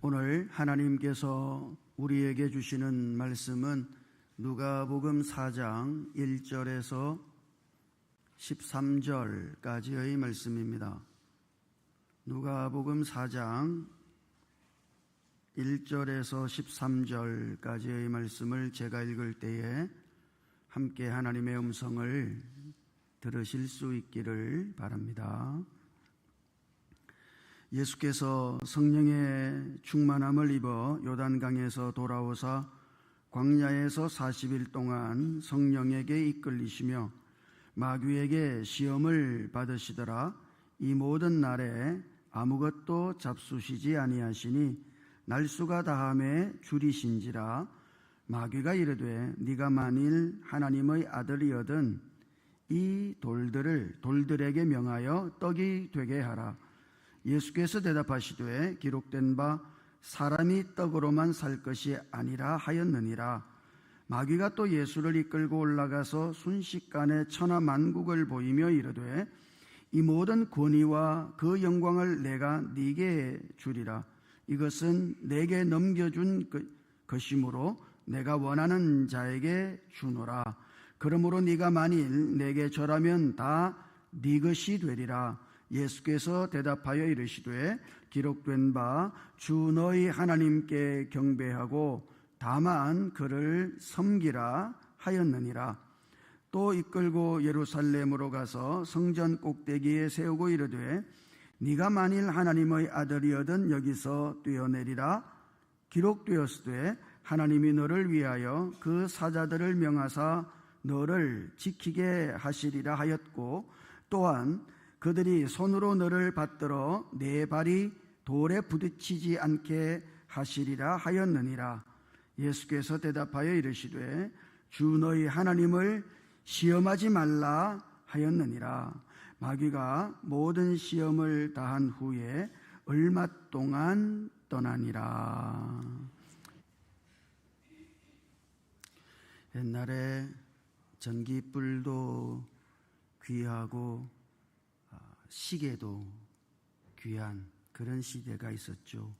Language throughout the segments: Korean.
오늘 하나님께서 우리에게 주시는 말씀은 누가복음 4장 1절에서 13절까지의 말씀입니다. 누가복음 4장 1절에서 13절까지의 말씀을 제가 읽을 때에 함께 하나님의 음성을 들으실 수 있기를 바랍니다. 예수께서 성령의 충만함을 입어 요단강에서 돌아오사 광야에서 40일 동안 성령에게 이끌리시며 마귀에게 시험을 받으시더라. 이 모든 날에 아무것도 잡수시지 아니하시니 날수가 다함에 줄이신지라. 마귀가 이르되 네가 만일 하나님의 아들이거든 이 돌들에게 명하여 떡이 되게 하라. 예수께서 대답하시되 기록된 바 사람이 떡으로만 살 것이 아니라 하였느니라. 마귀가 또 예수를 이끌고 올라가서 순식간에 천하 만국을 보이며 이르되 이 모든 권위와 그 영광을 내가 네게 주리라. 이것은 내게 넘겨준 것이므로 내가 원하는 자에게 주노라. 그러므로 네가 만일 내게 절하면 다 네 것이 되리라. 예수께서 대답하여 이르시되 기록된 바 주 너희 하나님께 경배하고 다만 그를 섬기라 하였느니라. 또 이끌고 예루살렘으로 가서 성전 꼭대기에 세우고 이르되 네가 만일 하나님의 아들이거든 여기서 뛰어내리라. 기록되었으되 하나님이 너를 위하여 그 사자들을 명하사 너를 지키게 하시리라 하였고 또한 그들이 손으로 너를 받들어 네 발이 돌에 부딪히지 않게 하시리라 하였느니라. 예수께서 대답하여 이르시되 주 너희 하나님을 시험하지 말라 하였느니라. 마귀가 모든 시험을 다한 후에 얼마 동안 떠나니라. 옛날에 전기불도 귀하고 시계도 귀한 그런 시대가 있었죠.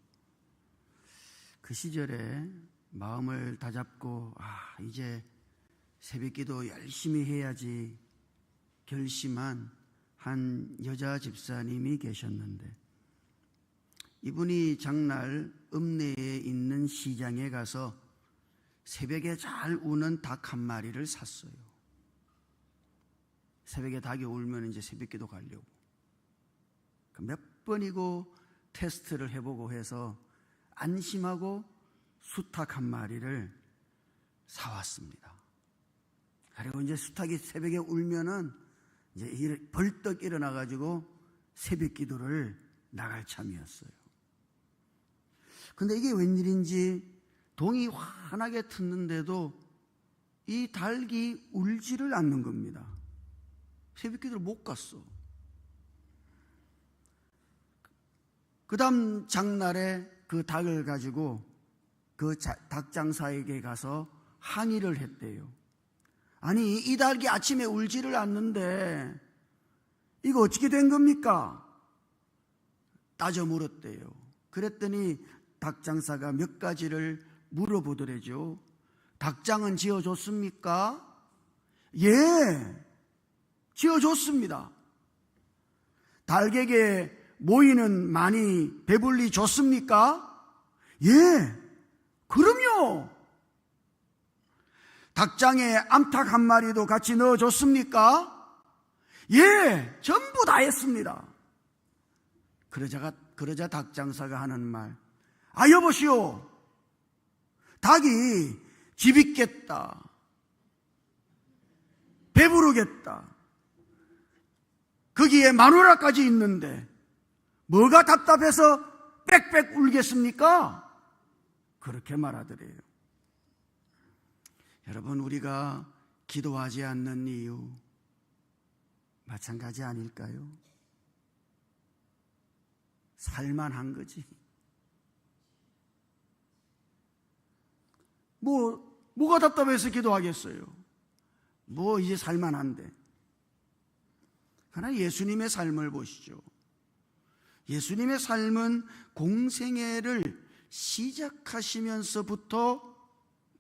그 시절에 마음을 다잡고 이제 새벽기도 열심히 해야지 결심한 한 여자 집사님이 계셨는데 이분이 장날 읍내에 있는 시장에 가서 새벽에 잘 우는 닭 한 마리를 샀어요. 새벽에 닭이 울면 이제 새벽기도 가려고 몇 번이고 테스트를 해보고 해서 안심하고 수탉 한 마리를 사왔습니다. 그리고 이제 수탉이 새벽에 울면은 이제 벌떡 일어나가지고 새벽 기도를 나갈 참이었어요. 근데 이게 웬일인지 동이 환하게 틉는데도 이 닭이 울지를 않는 겁니다. 새벽 기도를 못 갔어. 그 다음 장날에 그 닭을 가지고 그 닭장사에게 가서 항의를 했대요. 아니 이 닭이 아침에 울지를 않는데 이거 어떻게 된 겁니까? 따져 물었대요. 그랬더니 닭장사가 몇 가지를 물어보더래죠. 닭장은 지어줬습니까? 예, 지어줬습니다. 닭에게 모이는 많이 배불리 줬습니까? 예, 그럼요. 닭장에 암탉 한 마리도 같이 넣어줬습니까? 예, 전부 다 했습니다. 그러자 닭장사가 하는 말, 여보시오, 닭이 집 있겠다, 배부르겠다, 거기에 마누라까지 있는데 뭐가 답답해서 빽빽 울겠습니까? 그렇게 말하더래요. 여러분, 우리가 기도하지 않는 이유 마찬가지 아닐까요? 살만한 거지. 뭐가 답답해서 기도하겠어요? 이제 살만한데. 그러나 예수님의 삶을 보시죠. 예수님의 삶은 공생애를 시작하시면서부터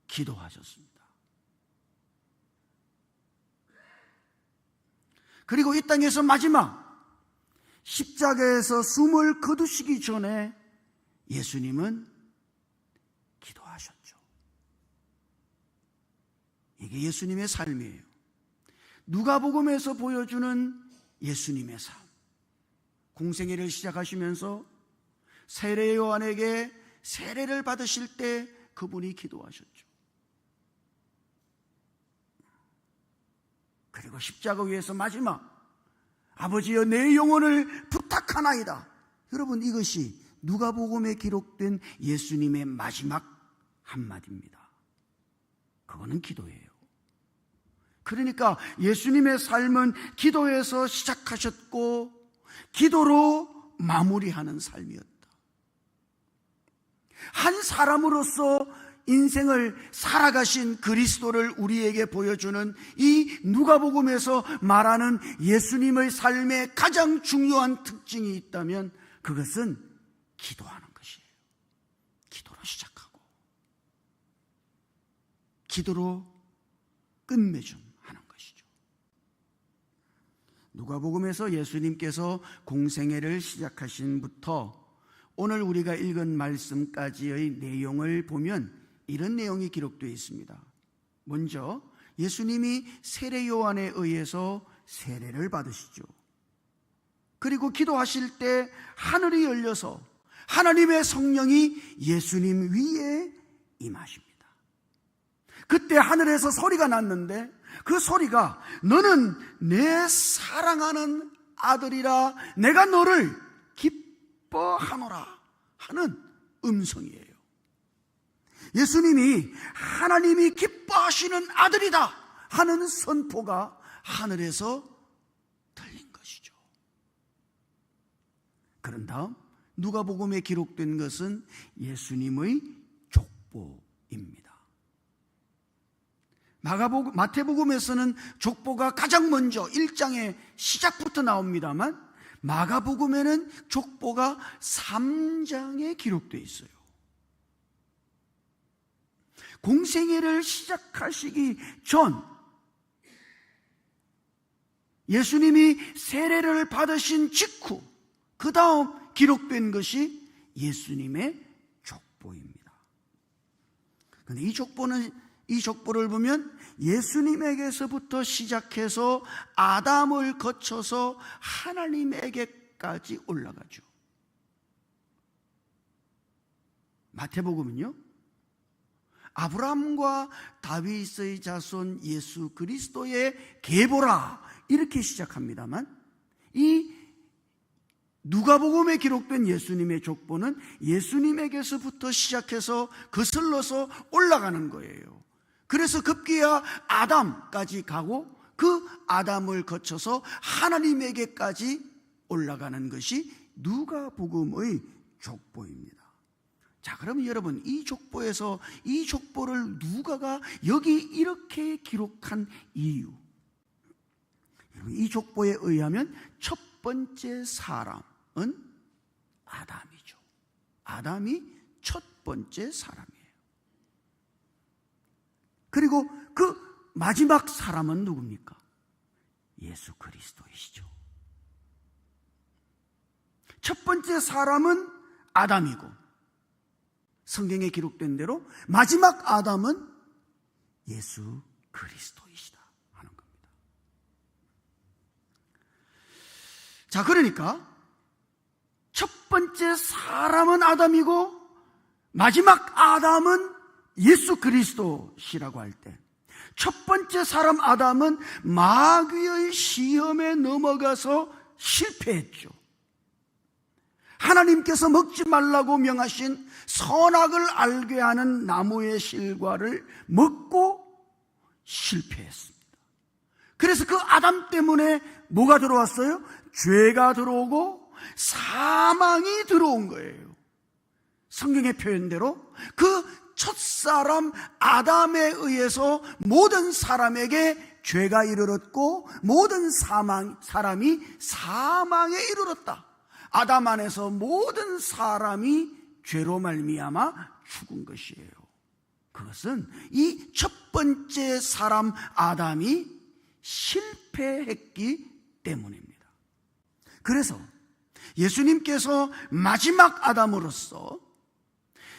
기도하셨습니다. 그리고 이 땅에서 마지막 십자가에서 숨을 거두시기 전에 예수님은 기도하셨죠. 이게 예수님의 삶이에요. 누가복음에서 보여주는 예수님의 삶. 공생애를 시작하시면서 세례 요한에게 세례를 받으실 때 그분이 기도하셨죠. 그리고 십자가 위에서 마지막 아버지여 내 영혼을 부탁하나이다. 여러분, 이것이 누가복음에 기록된 예수님의 마지막 한마디입니다. 그거는 기도예요. 그러니까 예수님의 삶은 기도에서 시작하셨고 기도로 마무리하는 삶이었다. 한 사람으로서 인생을 살아가신 그리스도를 우리에게 보여주는 이 누가복음에서 말하는 예수님의 삶의 가장 중요한 특징이 있다면 그것은 기도하는 것이에요. 기도로 시작하고 기도로 끝맺음하는 것이죠. 누가복음에서 예수님께서 공생애를 시작하신부터 오늘 우리가 읽은 말씀까지의 내용을 보면 이런 내용이 기록되어 있습니다. 먼저 예수님이 세례 요한에 의해서 세례를 받으시죠. 그리고 기도하실 때 하늘이 열려서 하나님의 성령이 예수님 위에 임하십니다. 그때 하늘에서 소리가 났는데 그 소리가 너는 내 사랑하는 아들이라 내가 너를 기뻐하노라 하는 음성이에요. 예수님이 하나님이 기뻐하시는 아들이다 하는 선포가 하늘에서 들린 것이죠. 그런 다음 누가복음에 기록된 것은 예수님의 족보입니다. 마태복음에서는 족보가 가장 먼저 1장의 시작부터 나옵니다만 마가복음에는 족보가 3장에 기록되어 있어요. 공생애를 시작하시기 전 예수님이 세례를 받으신 직후 그 다음 기록된 것이 예수님의 족보입니다. 그런데 이 족보를 보면 예수님에게서부터 시작해서 아담을 거쳐서 하나님에게까지 올라가죠. 마태복음은요, 아브라함과 다윗의 자손 예수 그리스도의 계보라 이렇게 시작합니다만 이 누가복음에 기록된 예수님의 족보는 예수님에게서부터 시작해서 거슬러서 올라가는 거예요. 그래서 급기야 아담까지 가고 그 아담을 거쳐서 하나님에게까지 올라가는 것이 누가복음의 족보입니다. 자, 그럼 여러분 이 족보에서 이 족보를 누가가 여기 이렇게 기록한 이유, 이 족보에 의하면 첫 번째 사람은 아담이죠. 아담이 첫 번째 사람이에요. 그리고 그 마지막 사람은 누굽니까? 예수 그리스도이시죠. 첫 번째 사람은 아담이고 성경에 기록된 대로 마지막 아담은 예수 그리스도이시다 하는 겁니다. 자, 그러니까 첫 번째 사람은 아담이고 마지막 아담은 예수 그리스도시라고 할 때 첫 번째 사람 아담은 마귀의 시험에 넘어가서 실패했죠. 하나님께서 먹지 말라고 명하신 선악을 알게 하는 나무의 실과를 먹고 실패했습니다. 그래서 그 아담 때문에 뭐가 들어왔어요? 죄가 들어오고 사망이 들어온 거예요. 성경의 표현대로 그 첫사람 아담에 의해서 모든 사람에게 죄가 이르렀고 모든 사람이 사망에 이르렀다. 아담 안에서 모든 사람이 죄로 말미암아 죽은 것이에요. 그것은 이 첫 번째 사람 아담이 실패했기 때문입니다. 그래서 예수님께서 마지막 아담으로서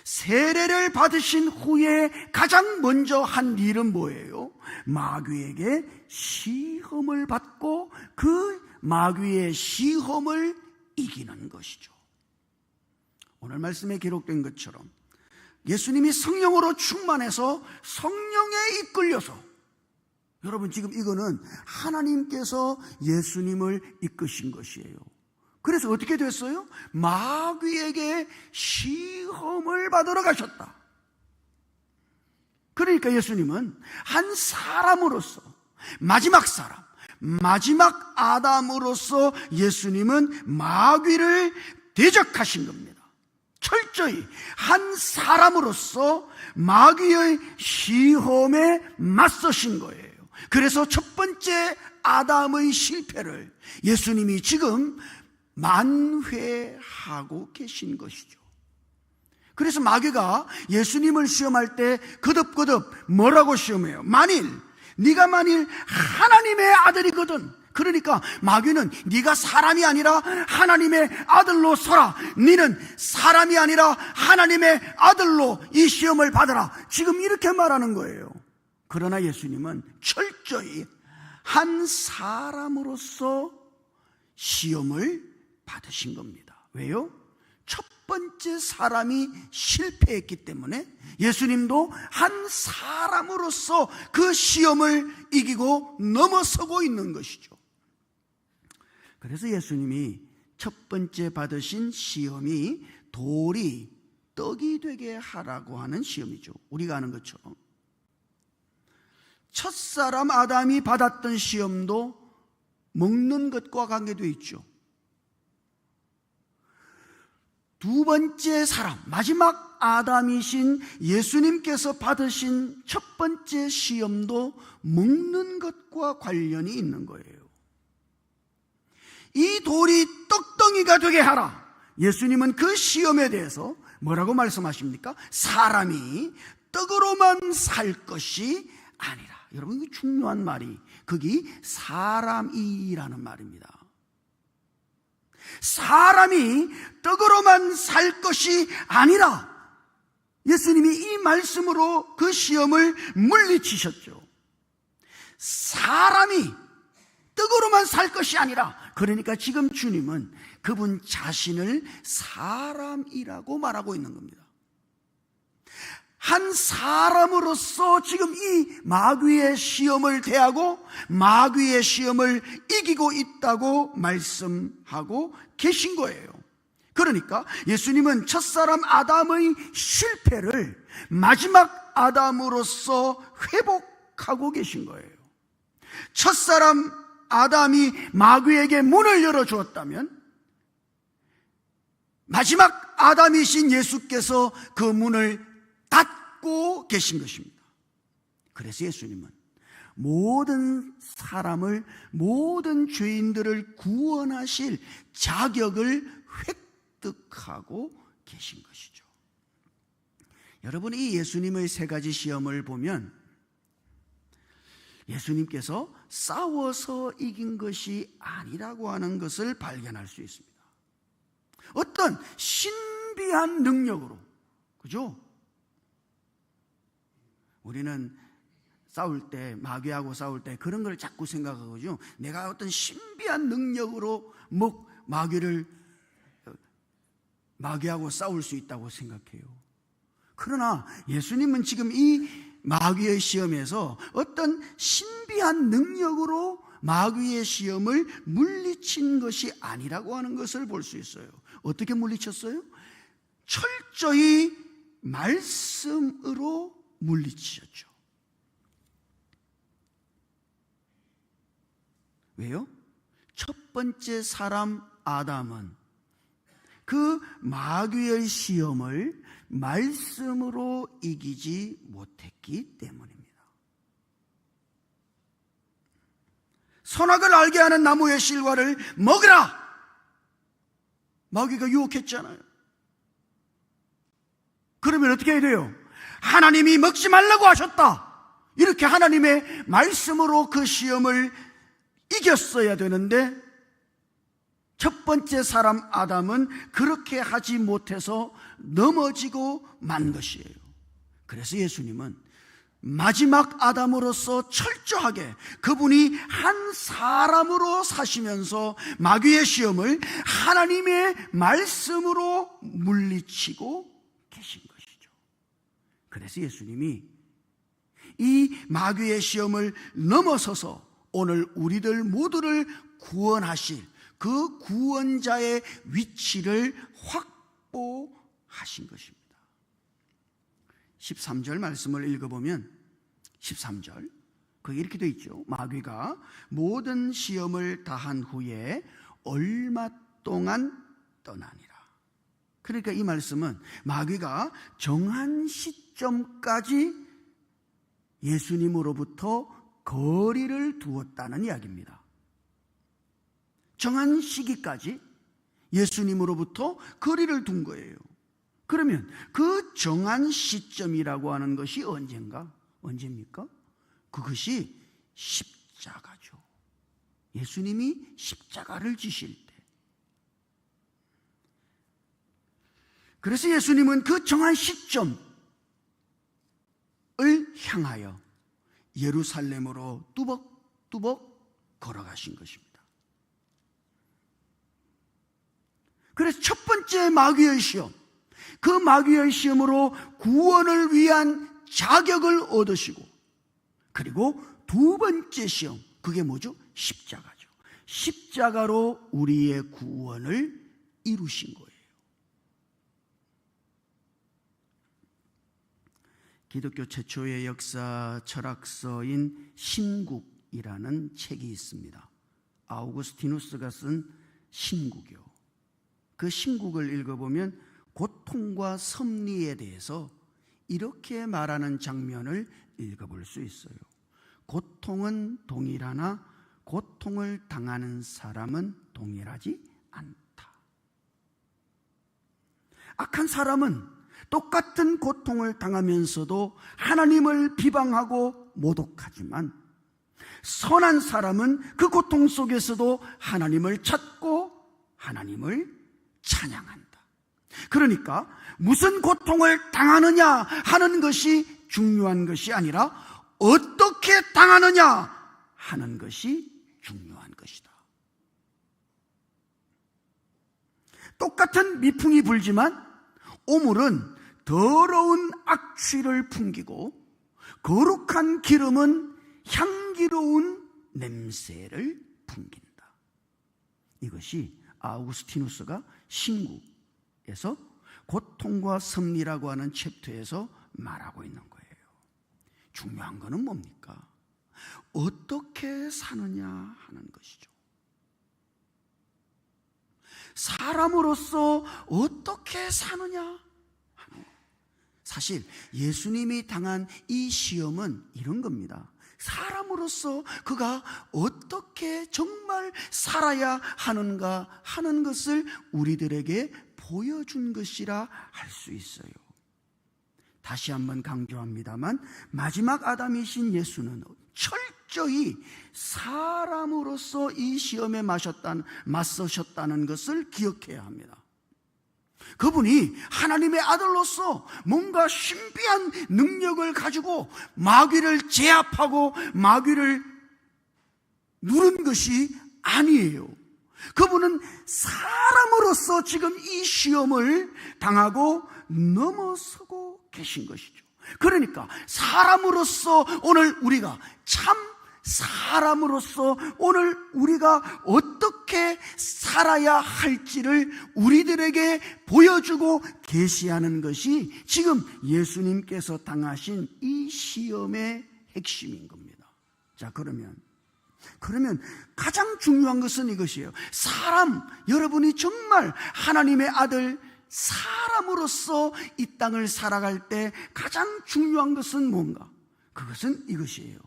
세례를 받으신 후에 가장 먼저 한 일은 뭐예요? 마귀에게 시험을 받고 그 마귀의 시험을 이기는 것이죠. 오늘 말씀에 기록된 것처럼 예수님이 성령으로 충만해서 성령에 이끌려서, 여러분 지금 이거는 하나님께서 예수님을 이끄신 것이에요. 그래서 어떻게 됐어요? 마귀에게 시험을 받으러 가셨다. 그러니까 예수님은 한 사람으로서, 마지막 사람, 마지막 아담으로서 예수님은 마귀를 대적하신 겁니다. 철저히 한 사람으로서 마귀의 시험에 맞서신 거예요. 그래서 첫 번째 아담의 실패를 예수님이 지금 만회하고 계신 것이죠. 그래서 마귀가 예수님을 시험할 때 거듭거듭 뭐라고 시험해요? 네가 만일 하나님의 아들이거든, 그러니까 마귀는 네가 사람이 아니라 하나님의 아들로 서라, 네는 사람이 아니라 하나님의 아들로 이 시험을 받아라, 지금 이렇게 말하는 거예요. 그러나 예수님은 철저히 한 사람으로서 시험을 받으신 겁니다. 왜요? 첫 번째 사람이 실패했기 때문에 예수님도 한 사람으로서 그 시험을 이기고 넘어서고 있는 것이죠. 그래서 예수님이 첫 번째 받으신 시험이 돌이 떡이 되게 하라고 하는 시험이죠. 우리가 아는 것처럼 첫사람 아담이 받았던 시험도 먹는 것과 관계되어 있죠. 두 번째 사람, 마지막 아담이신 예수님께서 받으신 첫 번째 시험도 먹는 것과 관련이 있는 거예요. 이 돌이 떡덩이가 되게 하라. 예수님은 그 시험에 대해서 뭐라고 말씀하십니까? 사람이 떡으로만 살 것이 아니라. 여러분, 이 중요한 말이, 거기 사람이라는 말입니다. 사람이 떡으로만 살 것이 아니라, 예수님이 이 말씀으로 그 시험을 물리치셨죠. 사람이 떡으로만 살 것이 아니라, 그러니까 지금 주님은 그분 자신을 사람이라고 말하고 있는 겁니다. 한 사람으로서 지금 이 마귀의 시험을 대하고 마귀의 시험을 이기고 있다고 말씀하고 계신 거예요. 그러니까 예수님은 첫사람 아담의 실패를 마지막 아담으로서 회복하고 계신 거예요. 첫사람 아담이 마귀에게 문을 열어주었다면 마지막 아담이신 예수께서 그 문을 닫고 계신 것입니다. 그래서 예수님은 모든 사람을, 모든 죄인들을 구원하실 자격을 획득하고 계신 것이죠. 여러분, 이 예수님의 세 가지 시험을 보면 예수님께서 싸워서 이긴 것이 아니라고 하는 것을 발견할 수 있습니다. 어떤 신비한 능력으로, 그죠? 우리는 싸울 때, 마귀하고 싸울 때 그런 걸 자꾸 생각하거든요. 내가 어떤 신비한 능력으로 마귀하고 싸울 수 있다고 생각해요. 그러나 예수님은 지금 이 마귀의 시험에서 어떤 신비한 능력으로 마귀의 시험을 물리친 것이 아니라고 하는 것을 볼 수 있어요. 어떻게 물리쳤어요? 철저히 말씀으로 물리치셨죠. 왜요? 첫 번째 사람 아담은 그 마귀의 시험을 말씀으로 이기지 못했기 때문입니다. 선악을 알게 하는 나무의 실과를 먹으라! 마귀가 유혹했잖아요. 그러면 어떻게 해야 돼요? 하나님이 먹지 말라고 하셨다, 이렇게 하나님의 말씀으로 그 시험을 이겼어야 되는데, 첫 번째 사람 아담은 그렇게 하지 못해서 넘어지고 만 것이에요. 그래서 예수님은 마지막 아담으로서 철저하게 그분이 한 사람으로 사시면서 마귀의 시험을 하나님의 말씀으로 물리치고 계신 것이죠. 그래서 예수님이 이 마귀의 시험을 넘어서서 오늘 우리들 모두를 구원하실 그 구원자의 위치를 확보하신 것입니다. 13절 말씀을 읽어보면 13절 거기 이렇게 되어 있죠. 마귀가 모든 시험을 다한 후에 얼마 동안 떠나니라. 그러니까 이 말씀은 마귀가 정한 시점까지 예수님으로부터 거리를 두었다는 이야기입니다. 정한 시기까지 예수님으로부터 거리를 둔 거예요. 그러면 그 정한 시점이라고 하는 것이 언제입니까? 그것이 십자가죠. 예수님이 십자가를 지실 때. 그래서 예수님은 그 정한 시점을 향하여 예루살렘으로 뚜벅뚜벅 걸어가신 것입니다. 그래서 첫 번째 마귀의 시험, 그 마귀의 시험으로 구원을 위한 자격을 얻으시고, 그리고 두 번째 시험, 그게 뭐죠? 십자가죠. 십자가로 우리의 구원을 이루신 거예요. 기독교 최초의 역사 철학서인 신국이라는 책이 있습니다. 아우구스티누스가 쓴 신국이요. 그 신국을 읽어보면 고통과 섭리에 대해서 이렇게 말하는 장면을 읽어볼 수 있어요. 고통은 동일하나 고통을 당하는 사람은 동일하지 않다. 악한 사람은 똑같은 고통을 당하면서도 하나님을 비방하고 모독하지만, 선한 사람은 그 고통 속에서도 하나님을 찾고 하나님을 찬양한다. 그러니까 무슨 고통을 당하느냐 하는 것이 중요한 것이 아니라 어떻게 당하느냐 하는 것이 중요한 것이다. 똑같은 미풍이 불지만 오물은 더러운 악취를 풍기고 거룩한 기름은 향기로운 냄새를 풍긴다. 이것이 아우구스티누스가 신국에서 고통과 섭리라고 하는 챕터에서 말하고 있는 거예요. 중요한 거는 뭡니까? 어떻게 사느냐 하는 것이죠. 사람으로서 어떻게 사느냐 하는 것. 사실 예수님이 당한 이 시험은 이런 겁니다. 사람으로서 그가 어떻게 정말 살아야 하는가 하는 것을 우리들에게 보여준 것이라 할 수 있어요. 다시 한번 강조합니다만, 마지막 아담이신 예수는 철저히 사람으로서 이 시험에 맞서셨다는 것을 기억해야 합니다. 그분이 하나님의 아들로서 뭔가 신비한 능력을 가지고 마귀를 제압하고 마귀를 누른 것이 아니에요. 그분은 사람으로서 지금 이 시험을 당하고 넘어서고 계신 것이죠. 그러니까 사람으로서 오늘 우리가 참 사람으로서 오늘 우리가 어떻게 살아야 할지를 우리들에게 보여주고 계시하는 것이 지금 예수님께서 당하신 이 시험의 핵심인 겁니다. 자, 그러면 가장 중요한 것은 이것이에요. 여러분이 정말 하나님의 아들 사람으로서 이 땅을 살아갈 때 가장 중요한 것은 뭔가? 그것은 이것이에요.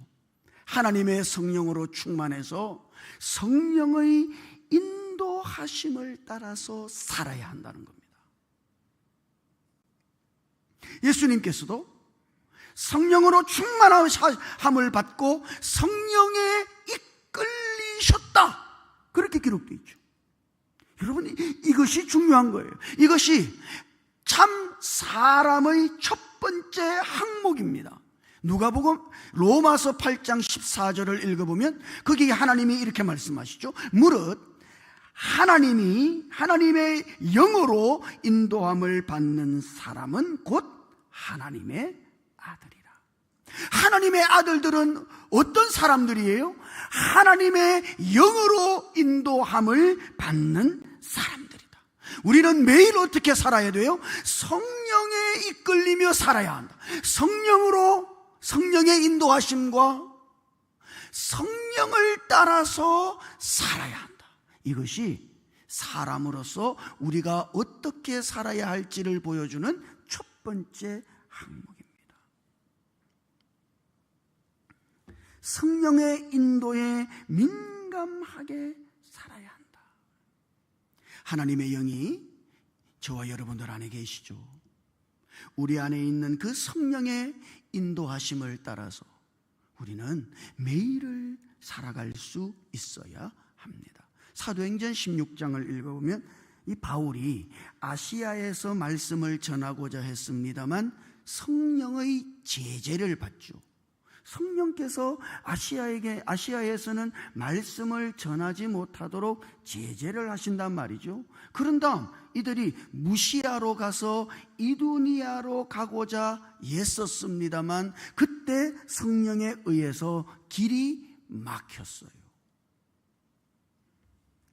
하나님의 성령으로 충만해서 성령의 인도하심을 따라서 살아야 한다는 겁니다. 예수님께서도 성령으로 충만함을 받고 성령에 이끌리셨다, 그렇게 기록되어 있죠. 여러분, 이것이 중요한 거예요. 이것이 참 사람의 첫 번째 항목입니다. 누가복음 로마서 8장 14절을 읽어보면 거기에 하나님이 이렇게 말씀하시죠. 무릇 하나님의 영으로 인도함을 받는 사람은 곧 하나님의 아들이라. 하나님의 아들들은 어떤 사람들이에요? 하나님의 영으로 인도함을 받는 사람들이다. 우리는 매일 어떻게 살아야 돼요? 성령에 이끌리며 살아야 한다. 성령의 인도하심과 성령을 따라서 살아야 한다. 이것이 사람으로서 우리가 어떻게 살아야 할지를 보여주는 첫 번째 항목입니다. 성령의 인도에 민감하게 살아야 한다. 하나님의 영이 저와 여러분들 안에 계시죠. 우리 안에 있는 그 성령의 인도하심을 따라서 우리는 매일을 살아갈 수 있어야 합니다. 사도행전 16장을 읽어보면 이 바울이 아시아에서 말씀을 전하고자 했습니다만 성령의 제재를 받죠. 성령께서 아시아에서는 말씀을 전하지 못하도록 제재를 하신단 말이죠. 그런 다음 이들이 무시아로 가서 이두니아로 가고자 했었습니다만 그때 성령에 의해서 길이 막혔어요.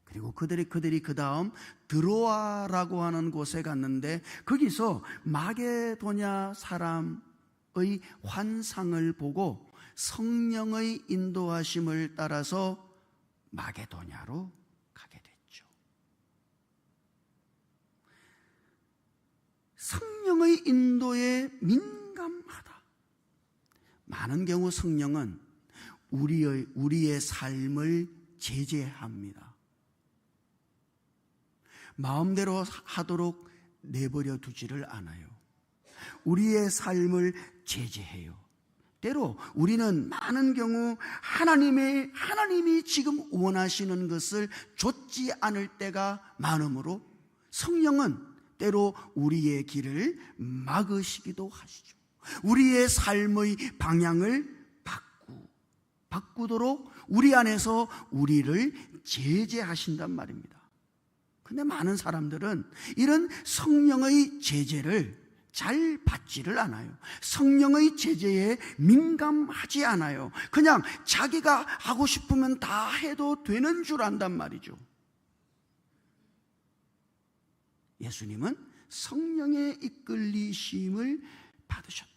그리고 그들이 그 다음 드로아라고 하는 곳에 갔는데 거기서 마게도냐 사람의 환상을 보고 성령의 인도하심을 따라서 마게도냐로 가게 됐죠. 성령의 인도에 민감하다. 많은 경우 성령은 우리의 삶을 제재합니다. 마음대로 하도록 내버려 두지를 않아요. 우리의 삶을 제재해요. 때로 우리는 많은 경우 하나님이 지금 원하시는 것을 좇지 않을 때가 많으므로 성령은 때로 우리의 길을 막으시기도 하시죠. 우리의 삶의 방향을 바꾸도록 우리 안에서 우리를 제재하신단 말입니다. 근데 많은 사람들은 이런 성령의 제재를 잘 받지를 않아요. 성령의 제재에 민감하지 않아요. 그냥 자기가 하고 싶으면 다 해도 되는 줄 안단 말이죠. 예수님은 성령의 이끌리심을 받으셨다.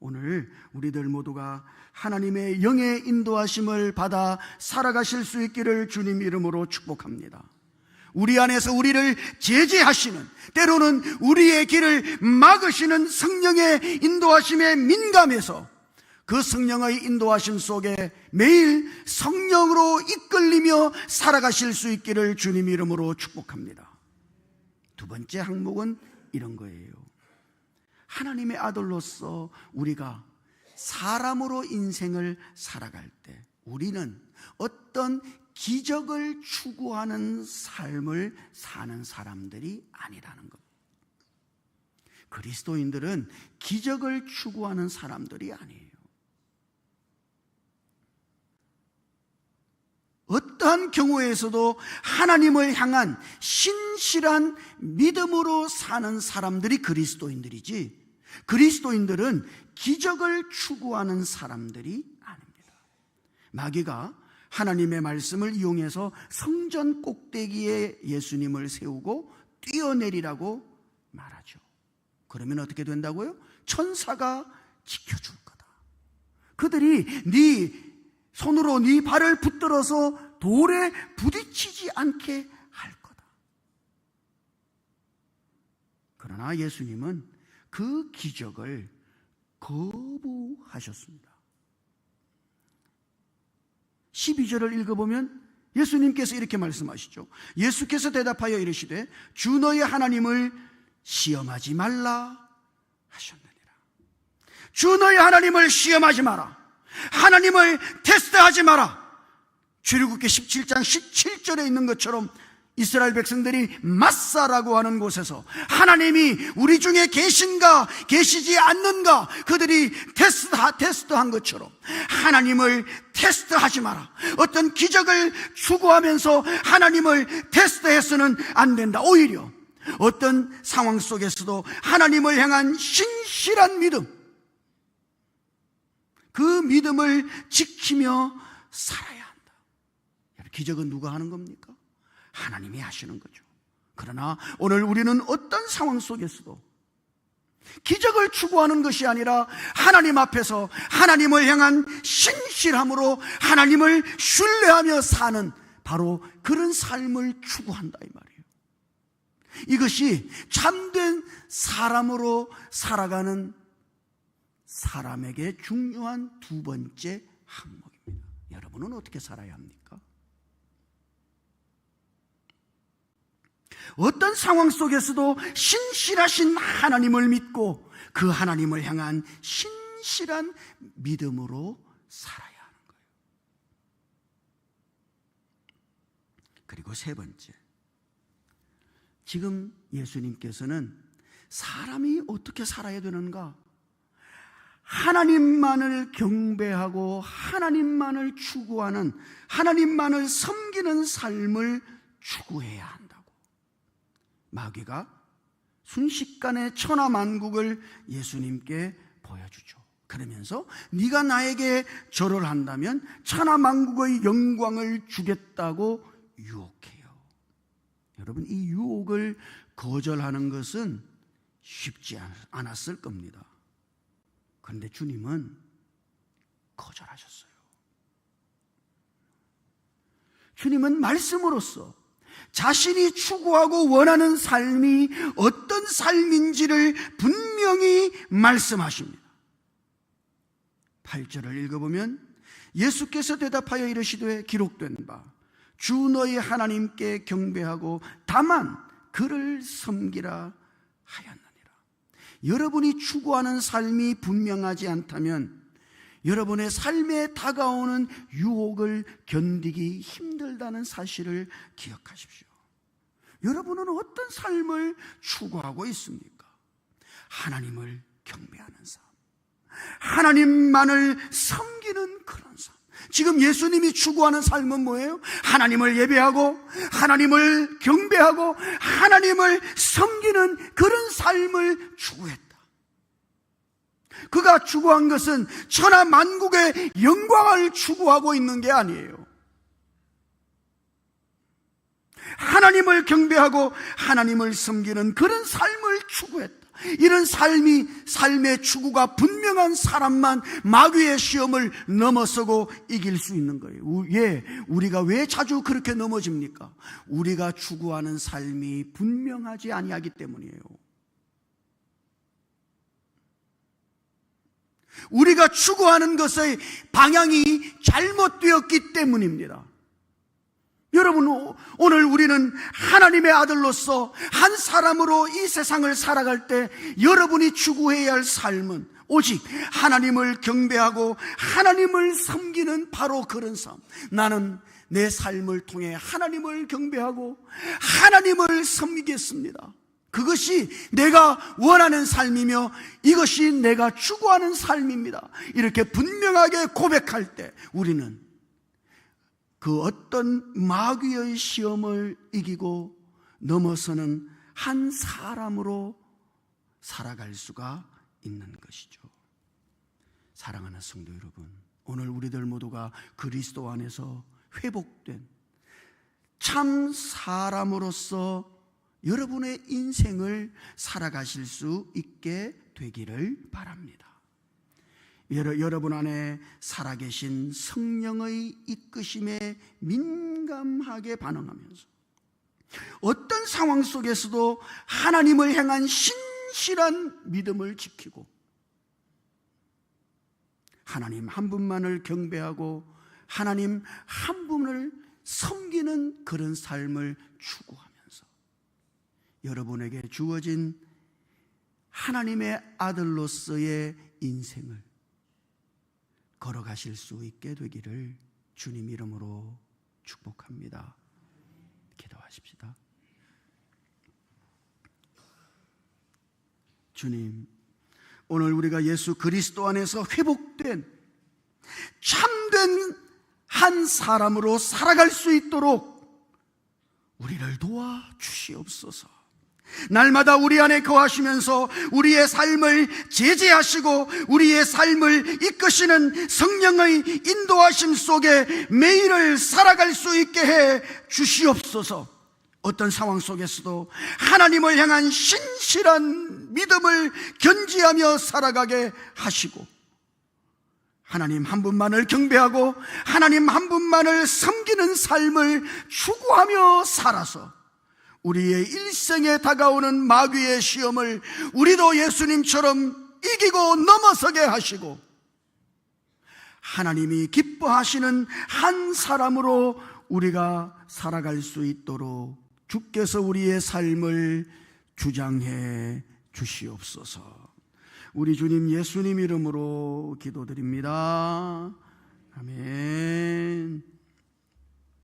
오늘 우리들 모두가 하나님의 영의 인도하심을 받아 살아가실 수 있기를 주님 이름으로 축복합니다. 우리 안에서 우리를 제재하시는, 때로는 우리의 길을 막으시는 성령의 인도하심에 민감해서 그 성령의 인도하심 속에 매일 성령으로 이끌리며 살아가실 수 있기를 주님 이름으로 축복합니다. 두 번째 항목은 이런 거예요. 하나님의 아들로서 우리가 사람으로 인생을 살아갈 때 우리는 어떤 기적을 추구하는 삶을 사는 사람들이 아니라는 것. 그리스도인들은 기적을 추구하는 사람들이 아니에요. 어떠한 경우에서도 하나님을 향한 신실한 믿음으로 사는 사람들이 그리스도인들이지, 그리스도인들은 기적을 추구하는 사람들이 아닙니다. 마귀가 하나님의 말씀을 이용해서 성전 꼭대기에 예수님을 세우고 뛰어내리라고 말하죠. 그러면 어떻게 된다고요? 천사가 지켜줄 거다. 그들이 네 손으로 네 발을 붙들어서 돌에 부딪히지 않게 할 거다. 그러나 예수님은 그 기적을 거부하셨습니다. 12절을 읽어보면 예수님께서 이렇게 말씀하시죠. 예수께서 대답하여 이르시되 주 너희 하나님을 시험하지 말라 하셨느니라. 주 너희 하나님을 시험하지 마라. 하나님을 테스트하지 마라. 출애굽기 17장 17절에 있는 것처럼 이스라엘 백성들이 마사라고 하는 곳에서 하나님이 우리 중에 계신가 계시지 않는가 그들이 테스트한 것처럼 하나님을 테스트하지 마라. 어떤 기적을 추구하면서 하나님을 테스트해서는 안 된다. 오히려 어떤 상황 속에서도 하나님을 향한 신실한 믿음, 그 믿음을 지키며 살아야 한다. 기적은 누가 하는 겁니까? 하나님이 하시는 거죠. 그러나 오늘 우리는 어떤 상황 속에서도 기적을 추구하는 것이 아니라 하나님 앞에서 하나님을 향한 신실함으로 하나님을 신뢰하며 사는 바로 그런 삶을 추구한다 이 말이에요. 이것이 참된 사람으로 살아가는 사람에게 중요한 두 번째 항목입니다. 여러분은 어떻게 살아야 합니까? 어떤 상황 속에서도 신실하신 하나님을 믿고 그 하나님을 향한 신실한 믿음으로 살아야 하는 거예요. 그리고 세 번째, 지금 예수님께서는 사람이 어떻게 살아야 되는가? 하나님만을 경배하고 하나님만을 추구하는, 하나님만을 섬기는 삶을 추구해야 한다고. 마귀가 순식간에 천하만국을 예수님께 보여주죠. 그러면서 네가 나에게 절을 한다면 천하만국의 영광을 주겠다고 유혹해요. 여러분, 이 유혹을 거절하는 것은 쉽지 않았을 겁니다. 그런데 주님은 거절하셨어요. 주님은 말씀으로써 자신이 추구하고 원하는 삶이 어떤 삶인지를 분명히 말씀하십니다. 8절을 읽어보면 예수께서 대답하여 이르시되 기록된 바 주 너희 하나님께 경배하고 다만 그를 섬기라 하였느니라. 여러분이 추구하는 삶이 분명하지 않다면 여러분의 삶에 다가오는 유혹을 견디기 힘들다는 사실을 기억하십시오. 여러분은 어떤 삶을 추구하고 있습니까? 하나님을 경배하는 삶, 하나님만을 섬기는 그런 삶. 지금 예수님이 추구하는 삶은 뭐예요? 하나님을 예배하고 하나님을 경배하고 하나님을 섬기는 그런 삶을 추구했다. 그가 추구한 것은 천하 만국의 영광을 추구하고 있는 게 아니에요. 하나님을 경배하고 하나님을 섬기는 그런 삶을 추구했다. 이런 삶의 추구가 분명한 사람만 마귀의 시험을 넘어서고 이길 수 있는 거예요. 우리가 왜 자주 그렇게 넘어집니까? 우리가 추구하는 삶이 분명하지 아니하기 때문이에요. 우리가 추구하는 것의 방향이 잘못되었기 때문입니다. 여러분, 오늘 우리는 하나님의 아들로서 한 사람으로 이 세상을 살아갈 때 여러분이 추구해야 할 삶은 오직 하나님을 경배하고 하나님을 섬기는 바로 그런 삶. 나는 내 삶을 통해 하나님을 경배하고 하나님을 섬기겠습니다. 그것이 내가 원하는 삶이며 이것이 내가 추구하는 삶입니다. 이렇게 분명하게 고백할 때 우리는 그 어떤 마귀의 시험을 이기고 넘어서는 한 사람으로 살아갈 수가 있는 것이죠. 사랑하는 성도 여러분, 오늘 우리들 모두가 그리스도 안에서 회복된 참 사람으로서 여러분의 인생을 살아가실 수 있게 되기를 바랍니다. 여러분 안에 살아계신 성령의 이끄심에 민감하게 반응하면서 어떤 상황 속에서도 하나님을 향한 신실한 믿음을 지키고 하나님 한 분만을 경배하고 하나님 한 분을 섬기는 그런 삶을 추구하면서 여러분에게 주어진 하나님의 아들로서의 인생을 걸어가실 수 있게 되기를 주님 이름으로 축복합니다. 기도하십시다. 주님, 오늘 우리가 예수 그리스도 안에서 회복된 참된 한 사람으로 살아갈 수 있도록 우리를 도와 주시옵소서. 날마다 우리 안에 거하시면서 우리의 삶을 제재하시고 우리의 삶을 이끄시는 성령의 인도하심 속에 매일을 살아갈 수 있게 해 주시옵소서. 어떤 상황 속에서도 하나님을 향한 신실한 믿음을 견지하며 살아가게 하시고, 하나님 한 분만을 경배하고 하나님 한 분만을 섬기는 삶을 추구하며 살아서 우리의 일생에 다가오는 마귀의 시험을 우리도 예수님처럼 이기고 넘어서게 하시고, 하나님이 기뻐하시는 한 사람으로 우리가 살아갈 수 있도록 주께서 우리의 삶을 주장해 주시옵소서. 우리 주님 예수님 이름으로 기도드립니다. 아멘.